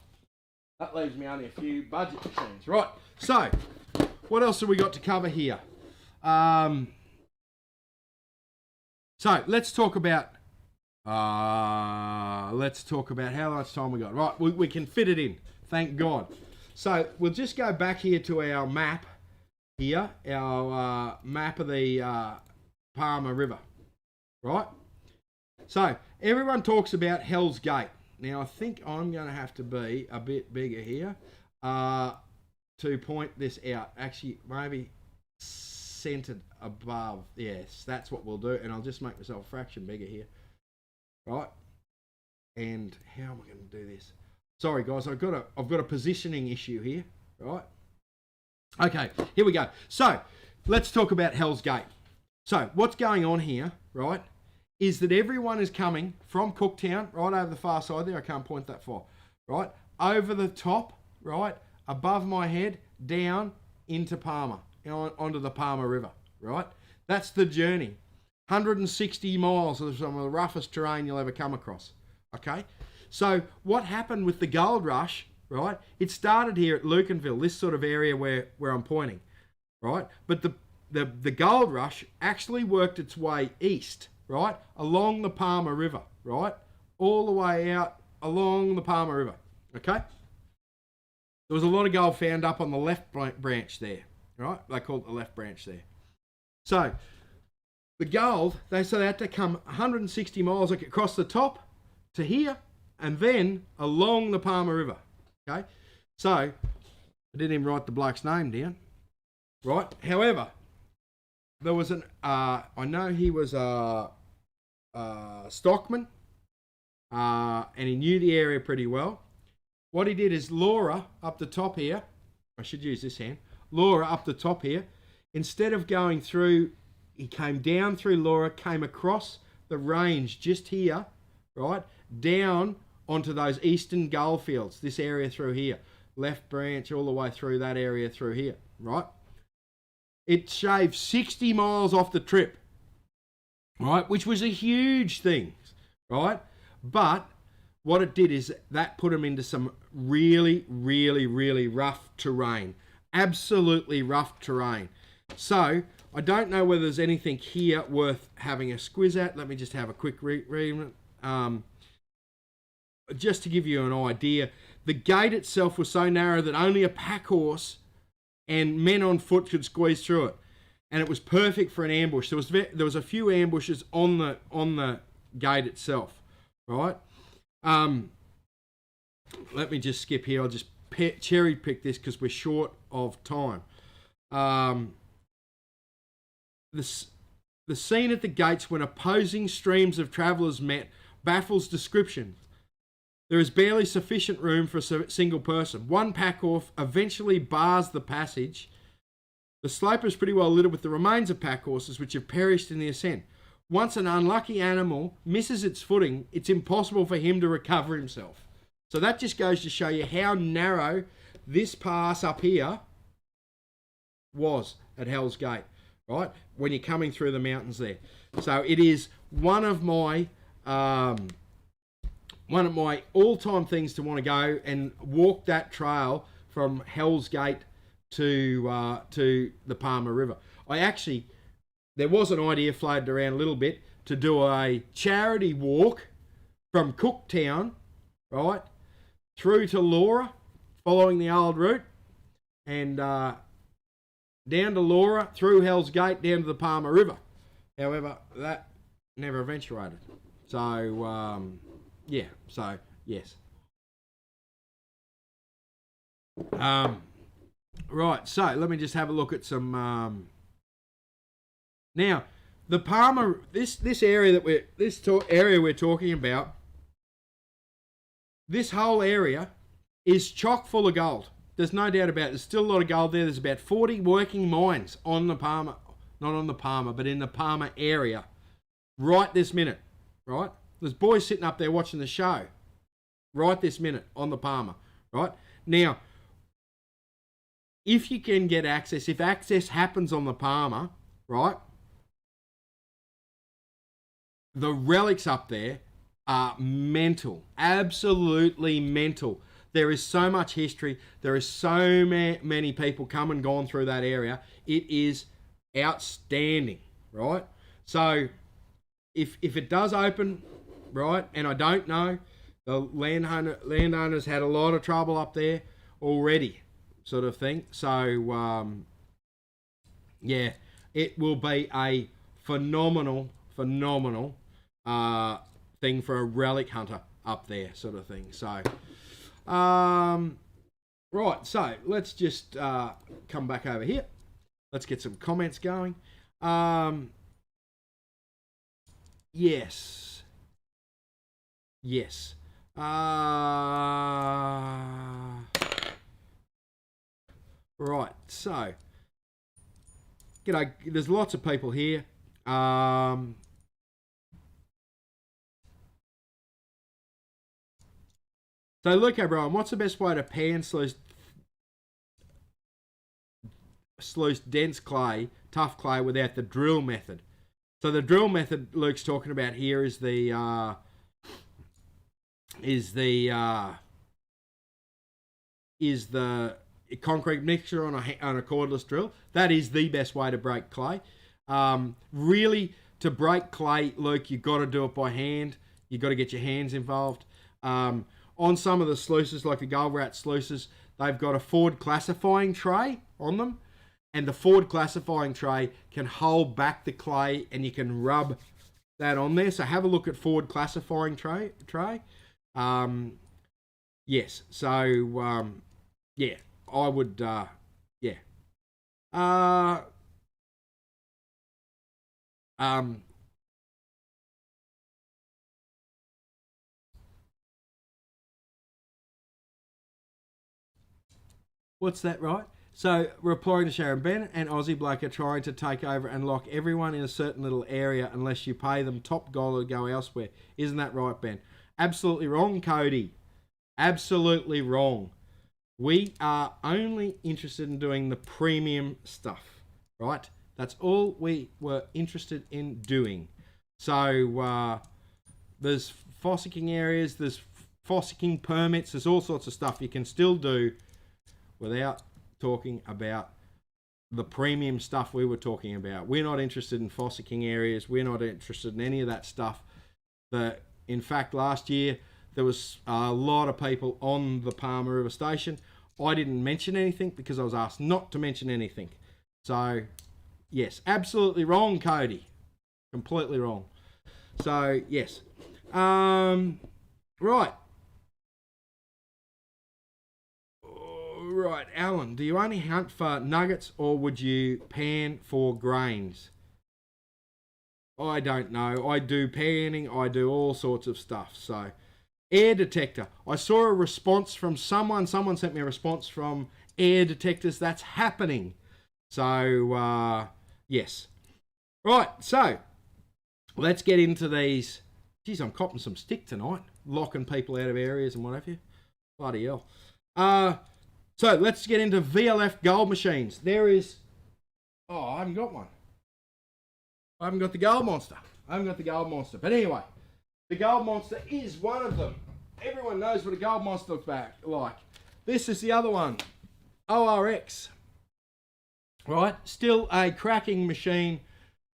That leaves me only a few budget machines, right? So, what else have we got to cover here? So let's talk about how much time we got. Right, we can fit it in, thank God. So we'll just go back here to our map here, our map of the Palmer River, right? So everyone talks about Hell's Gate. Now I think I'm going to have to be a bit bigger here to point this out. Actually, maybe centered above. Yes, that's what we'll do. And I'll just make myself a fraction bigger here. Right. And how am I going to do this? Sorry guys, I've got a positioning issue here. Right. Okay, here we go. So let's talk about Hell's Gate. So what's going on here, right, is that everyone is coming from Cooktown, right over the far side there. I can't point that far. Right. Over the top, right, above my head, down into Palmer, onto the Palmer River, right? That's the journey. 160 miles of some of the roughest terrain you'll ever come across, okay? So what happened with the gold rush, right? It started here at Leonville, this sort of area where I'm pointing, right? But the gold rush actually worked its way east, right, along the Palmer River, right, all the way out along the Palmer River. Okay, there was a lot of gold found up on the left branch there, right? They call it the left branch there. So the gold, they had to come 160 miles across the top to here, and then along the Palmer River. Okay, so I didn't even write the bloke's name down, right? However, there was I know he was a stockman, and he knew the area pretty well. What he did is Laura up the top here, I should use this hand, Laura up the top here, instead of going through, he came down through Laura, came across the range just here, right, down onto those eastern gold fields, this area through here, left branch all the way through that area through here, right? It shaved 60 miles off the trip, right, which was a huge thing, right? But what it did is that put them into some really, really, really rough terrain, absolutely rough terrain. So I don't know whether there's anything here worth having a squiz at. Let me just have a quick read. Just to give you an idea, the gate itself was so narrow that only a pack horse and men on foot could squeeze through it, and it was perfect for an ambush. There was a few ambushes on the gate itself, right? Let me just skip here. I'll just cherry pick this because we're short of time. The scene at the gates when opposing streams of travellers met baffles description. There is barely sufficient room for a single person. One pack horse eventually bars the passage. The slope is pretty well littered with the remains of pack horses which have perished in the ascent. Once an unlucky animal misses its footing, it's impossible for him to recover himself. So that just goes to show you how narrow this pass up here was at Hell's Gate, right? When you're coming through the mountains there. So it is one of my all-time things to want to go and walk that trail from Hell's Gate to the Palmer River. There was an idea floated around a little bit to do a charity walk from Cooktown, right, through to Laura, following the old route, and down to Laura, through Hell's Gate, down to the Palmer River. However, that never eventuated. So, yes. Right, so let me just have a look at some... Now, the Palmer, this area area we're talking about, this whole area is chock full of gold. There's no doubt about it. There's still a lot of gold there. There's about 40 working mines on the Palmer, not on the Palmer, but in the Palmer area, right this minute, right? There's boys sitting up there watching the show, right this minute on the Palmer, right? Now, if you can get access, if access happens on the Palmer, right? The relics up there are mental, absolutely mental. There is so much history. There is so many people come and gone through that area. It is outstanding, right? So if it does open, right, and I don't know, the landowners had a lot of trouble up there already, sort of thing. So, yeah, it will be a phenomenal thing for a relic hunter up there, sort of thing. So, right, so let's just come back over here. Let's get some comments going. Yes. Right, so, g'day, there's lots of people here. So, Luke O'Brien, what's the best way to pan sluice dense clay, tough clay, without the drill method? So the drill method Luke's talking about here is the concrete mixture on a cordless drill. That is the best way to break clay. Really, to break clay, Luke, you've got to do it by hand. You've got to get your hands involved. On some of the sluices, like the Gold Rat sluices, they've got a Ford classifying tray on them. And the Ford classifying tray can hold back the clay and you can rub that on there. So have a look at Ford classifying tray. Yes. So, yeah, I would, yeah. What's that, right? So, replying to Sharon, Ben and Aussie Bloke are trying to take over and lock everyone in a certain little area unless you pay them top dollar to go elsewhere. Isn't that right, Ben? Absolutely wrong, Cody. Absolutely wrong. We are only interested in doing the premium stuff, right? That's all we were interested in doing. So, there's fossicking areas, there's fossicking permits, there's all sorts of stuff you can still do without talking about the premium stuff we were talking about. We're not interested in fossicking areas. We're not interested in any of that stuff. In fact, last year, there was a lot of people on the Palmer River Station. I didn't mention anything because I was asked not to mention anything. So, yes, absolutely wrong, Cody. Completely wrong. So, yes. Right. Right, Alan, do you only hunt for nuggets or would you pan for grains? I don't know. I do panning. I do all sorts of stuff. So, air detector. I saw a response from someone. Someone sent me a response from air detectors. That's happening. So, yes. Right, so, let's get into these. Geez, I'm copping some stick tonight. Locking people out of areas and what have you. Bloody hell. So, let's get into VLF gold machines. There is... Oh, I haven't got one. I haven't got the gold monster. But anyway, the gold monster is one of them. Everyone knows what a gold monster looks like. This is the other one. ORX. Right? Still a cracking machine.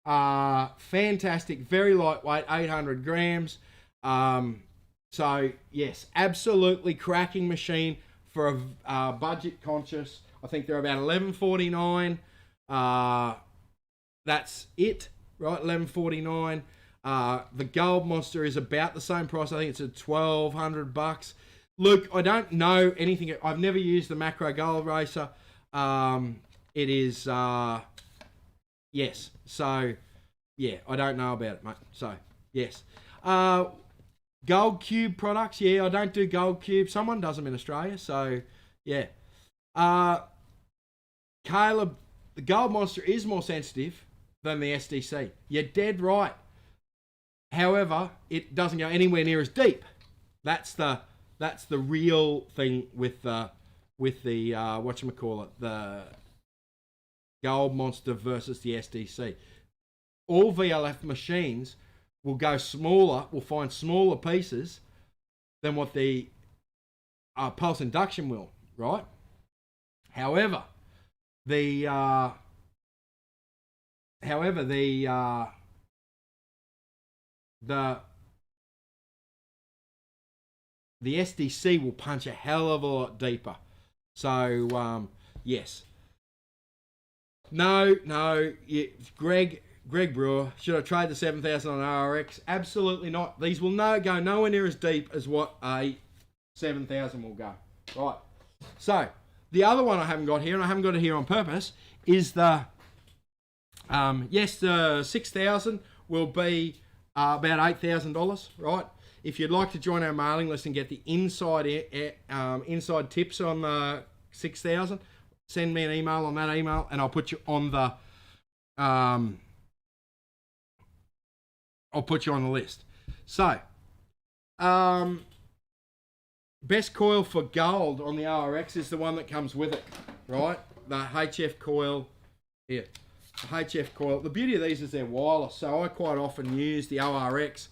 Fantastic. Very lightweight. 800 grams. So, yes. Absolutely cracking machine. For a budget conscious, I think they're about $11.49. That's it, right? $11.49. The Gold Monster is about the same price. I think it's at $1,200. Luke, I don't know anything. I've never used the Macro Gold Racer. It is, yes. So, yeah, I don't know about it, mate. So, yes. Gold Cube products, yeah, I don't do Gold Cube. Someone does them in Australia, so yeah. Caleb, the Gold Monster is more sensitive than the SDC. You're dead right. However, it doesn't go anywhere near as deep. That's the real thing with the whatchamacallit, the Gold Monster versus the SDC. All VLF machines will go smaller, will find smaller pieces than what the pulse induction will, right? However, the SDC will punch a hell of a lot deeper. So, yes. No, Greg Brewer, should I trade the 7,000 on RX? Absolutely not. These will go nowhere near as deep as what a 7,000 will go. Right. So, the other one I haven't got here, and I haven't got it here on purpose, is the, the 6,000 will be about $8,000, right? If you'd like to join our mailing list and get the inside tips on the 6,000, send me an email on that email, and I'll put you on the... I'll put you on the list. So, best coil for gold on the RX is the one that comes with it, right? The HF coil. Here, the HF coil. The beauty of these is they're wireless, so I quite often use the ORX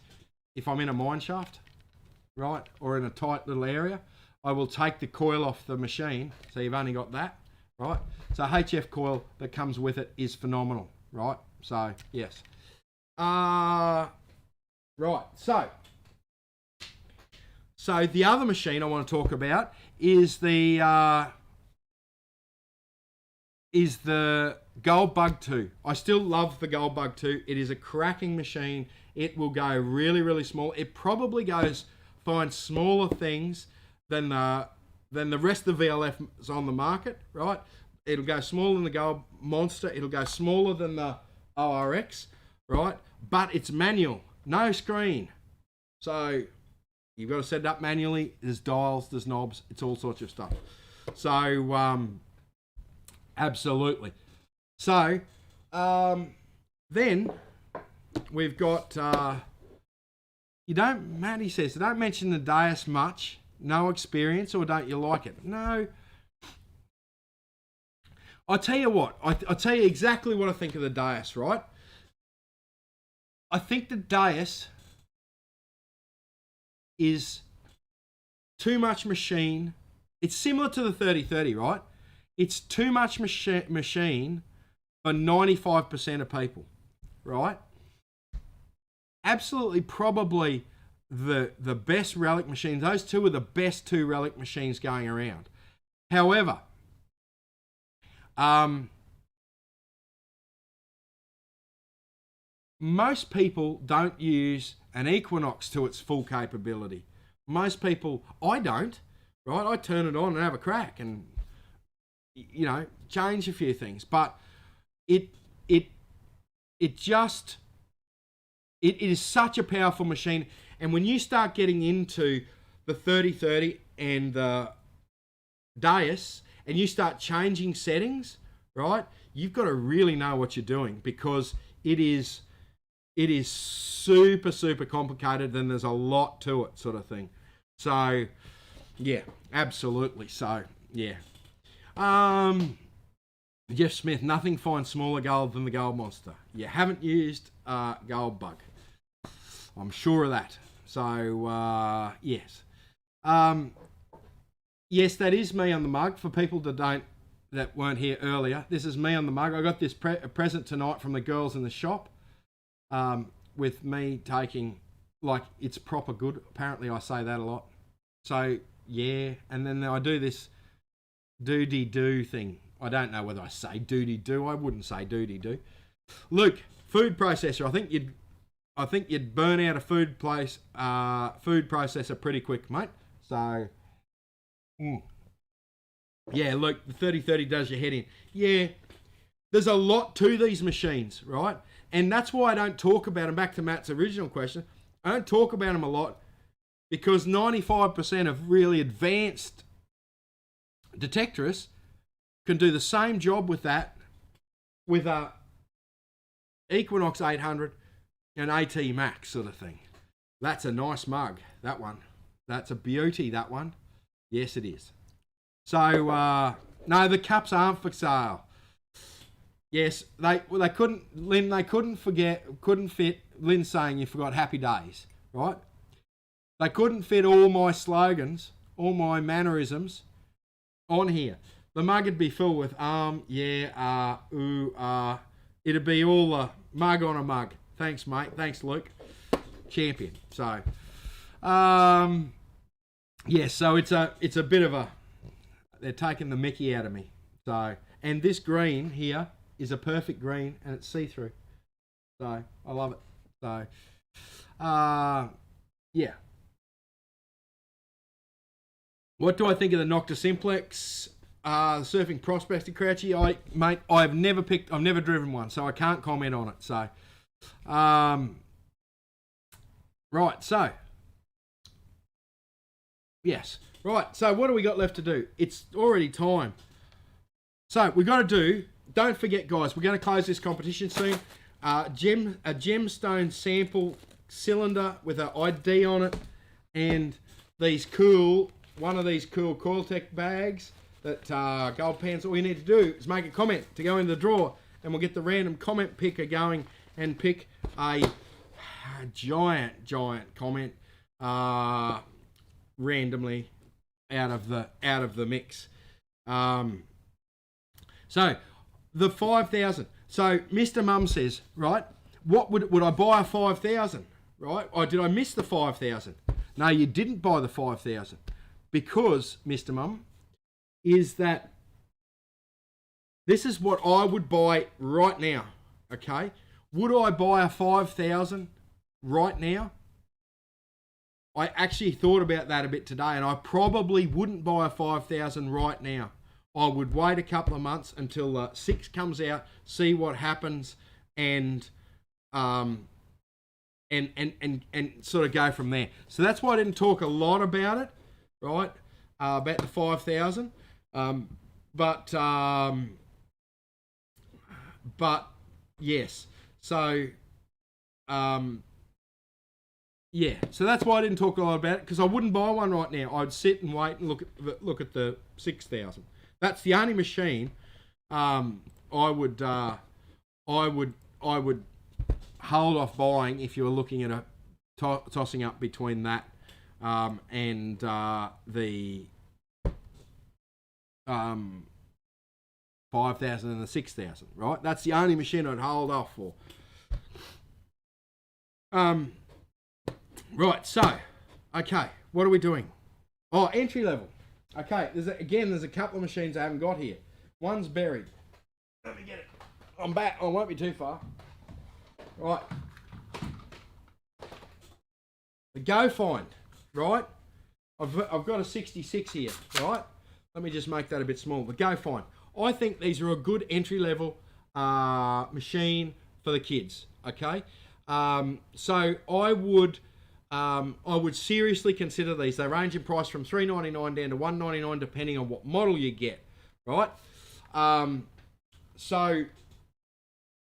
if I'm in a mine shaft, right? Or in a tight little area. I will take the coil off the machine. So you've only got that, right? So HF coil that comes with it is phenomenal, right? So, yes. Right, so the other machine I want to talk about is the Gold Bug 2. I still love the Gold Bug 2. It is a cracking machine. It will go really, really small. It probably finds smaller things than the rest of the VLFs on the market, right? It'll go smaller than the Gold Monster. It'll go smaller than the ORX, right? But it's manual, no screen. So you've got to set it up manually. There's dials, there's knobs, it's all sorts of stuff. So, absolutely. So, then we've got, Matty says, don't mention the Deus much. No experience, or don't you like it? No. I'll tell you what. I'll tell you exactly what I think of the Deus, right? I think the Deus is too much machine. It's similar to the 3030, right? It's too much machine for 95% of people, right? Absolutely, probably the best relic machines. Those two are the best two relic machines going around. However, most people don't use an Equinox to its full capability. Most people, I don't, right? I turn it on and have a crack and, change a few things. But it is such a powerful machine. And when you start getting into the 3030 and the Deus, and you start changing settings, right? You've got to really know what you're doing, because it is super, super complicated, and there's a lot to it, sort of thing. So, yeah, absolutely. So, yeah. Jeff Smith, nothing finds smaller gold than the Gold Monster. You haven't used Gold Bug. I'm sure of that. So, yes. Yes, that is me on the mug. For people that weren't here earlier, this is me on the mug. I got this present tonight from the girls in the shop, with me taking, like, it's proper good. Apparently I say that a lot. So, yeah, and then I do this doody-doo thing. I don't know whether I say doody-doo. I wouldn't say doody-doo. Luke, food processor. I think you'd burn out a food processor pretty quick, mate. So, yeah, look, the 3030 does your head in. Yeah, there's a lot to these machines, right? And that's why I don't talk about them. Back to Matt's original question, I don't talk about them a lot, because 95% of really advanced detectorists can do the same job with that, with a Equinox 800 and AT Max sort of thing. That's a nice mug, that one. That's a beauty, that one. Yes, it is. So, no, the cups aren't for sale. Yes, they couldn't, Lynn, they couldn't fit, Lynn's saying you forgot Happy Days, right? They couldn't fit all my slogans, all my mannerisms on here. The mug would be full with yeah, ooh, it'd be all a mug on a mug. Thanks, mate. Thanks, Luke. Champion. So, yeah, so it's a bit of a, they're taking the mickey out of me. So, and this green here is a perfect green, and it's see-through. So, I love it. So, yeah. What do I think of the Nocta Simplex? Surfing Prospects in Crouchy? I've never driven one, so I can't comment on it. So, right, so, yes. Right, so what do we got left to do? It's already time. So, we've got to do, don't forget, guys, we're going to close this competition soon. A gemstone sample cylinder with an ID on it, and one of these cool Coiltech bags that gold pans. All you need to do is make a comment to go in the draw, and we'll get the random comment picker going and pick a giant comment randomly out of the mix. So the 5,000. So Mr. Mum says, right, what would I buy a 5,000? Right? Or did I miss the 5,000? No, you didn't buy the 5,000 because, Mr. Mum, is that this is what I would buy right now. Okay, would I buy a 5,000 right now? I actually thought about that a bit today, and I probably wouldn't buy a 5,000 right now. I would wait a couple of months until 6 comes out, see what happens, and sort of go from there. So that's why I didn't talk a lot about it, right? About the 5,000, but yes. So yeah. So that's why I didn't talk a lot about it, because I wouldn't buy one right now. I'd sit and wait and look at the 6,000. That's the only machine I would hold off buying if you were looking at tossing up between that and the 5,000 and the 6,000. Right, that's the only machine I'd hold off for. Right, so okay, what are we doing? Oh, entry level. Okay, there's a couple of machines I haven't got here. One's buried. Let me get it. I'm back. I won't be too far. Right. The Go Find. Right. I've got a 66 here. Right. Let me just make that a bit small. The Go Find. I think these are a good entry level machine for the kids. Okay. So I would seriously consider these. They range in price from $3.99 down to $1.99 depending on what model you get, right? So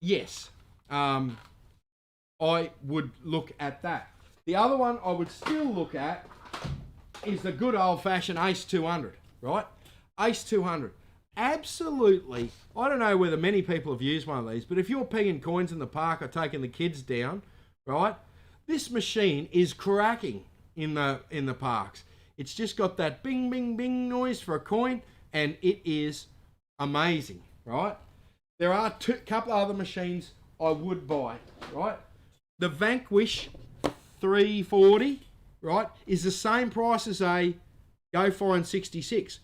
yes, I would look at that. The other one I would still look at is the good old-fashioned Ace 200, right? Ace 200. Absolutely. I don't know whether many people have used one of these, but if you're pegging coins in the park or taking the kids down, right? This machine is cracking in the parks. It's just got that bing, bing, bing noise for a coin, and it is amazing, right? There are a couple other machines I would buy, right? The Vanquish 340, right, is the same price as a Go Find 66.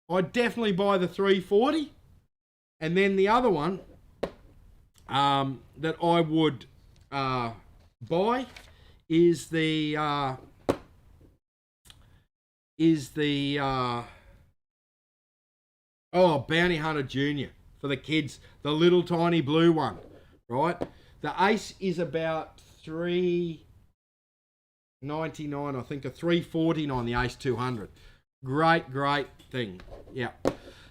I'd definitely buy the 340, and then the other one that I would buy is the Bounty Hunter Junior for the kids, the little tiny blue one, right? The Ace is about $3.99, I think, or $3.49. The Ace 200, great thing, yeah.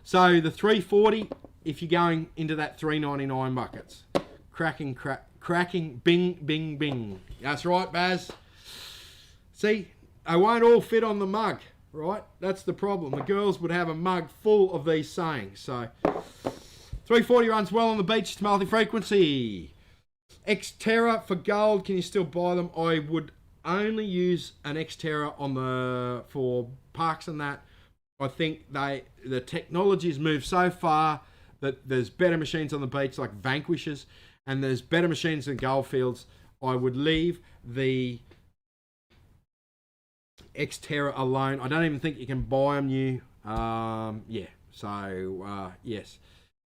So the 340, if you're going into that $3.99 buckets, cracking, bing, bing, bing. That's right, Baz. See, they won't all fit on the mug, right? That's the problem. The girls would have a mug full of these sayings. So 340 runs well on the beach to multi-frequency. Xterra for gold, can you still buy them? I would only use an Xterra for parks and that. I think the technology's moved so far that there's better machines on the beach like Vanquishes, and there's better machines than Goldfields. I would leave the Xterra alone. I don't even think you can buy them new. Yeah, so yes.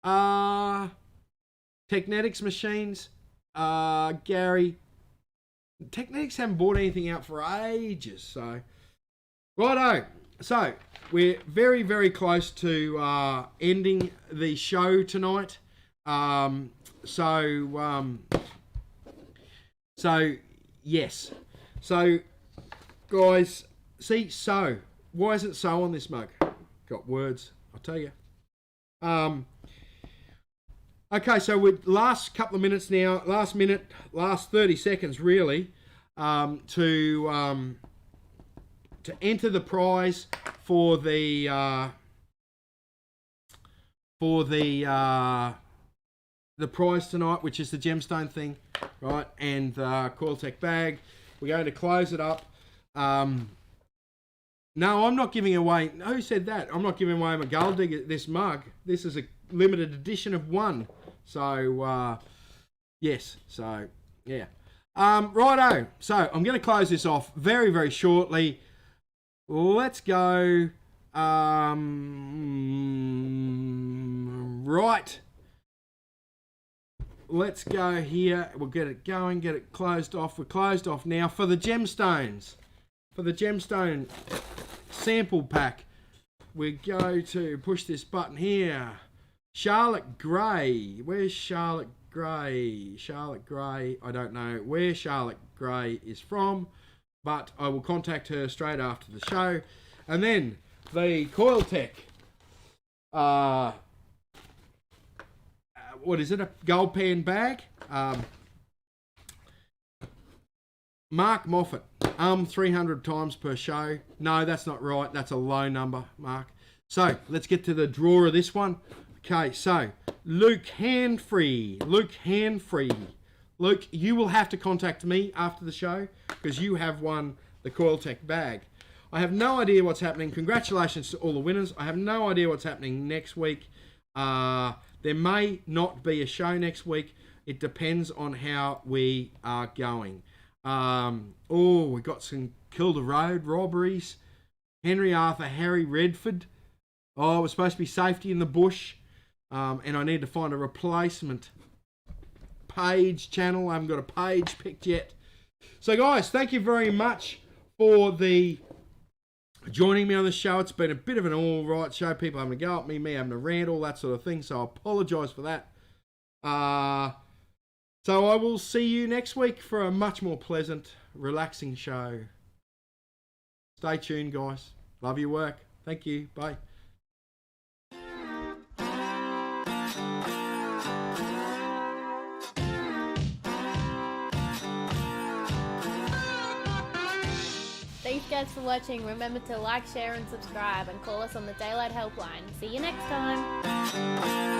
Technetics machines, Gary. Technetics haven't bought anything out for ages, so righto. So we're very, very close to ending the show tonight. So yes. So guys, see, so why is it so on this mug? Got words, I'll tell you. Okay, so with last couple of minutes now, last 30 seconds really, to enter the prize for the prize tonight, which is the gemstone thing, right, and the Coiltech bag. We're going to close it up. No, I'm not giving away. Who said that? I'm not giving away my gold digger, this mug. This is a limited edition of one. So, yes. So, yeah. Righto. So, I'm going to close this off very, very shortly. Let's go. Right. Let's go here. We'll get it going, get it closed off. We're closed off now for the gemstones. For the gemstone sample pack, we go to push this button here. Charlotte Gray. Where's Charlotte Gray? Charlotte Gray. I don't know where Charlotte Gray is from, but I will contact her straight after the show. And then the Coil Tech. What is it? A gold pan bag. Mark Moffat. 300 times per show. No, that's not right. That's a low number, Mark. So, let's get to the draw of this one. Okay, so, Luke Handfree. Luke, you will have to contact me after the show because you have won the Coil Tech bag. I have no idea what's happening. Congratulations to all the winners. I have no idea what's happening next week. There may not be a show next week. It depends on how we are going. We got some Kilda Road robberies. Henry Arthur, Harry Redford. Oh, it was supposed to be safety in the bush. And I need to find a replacement page channel. I haven't got a page picked yet. So guys, thank you very much for joining me on the show. It's been a bit of an all-right show. People having a go at me having a rant, all that sort of thing. So I apologise for that. So I will see you next week for a much more pleasant, relaxing show. Stay tuned, guys. Love your work. Thank you. Bye. Thanks guys for watching. Remember to like, share and subscribe and call us on the Daylight Helpline. See you next time.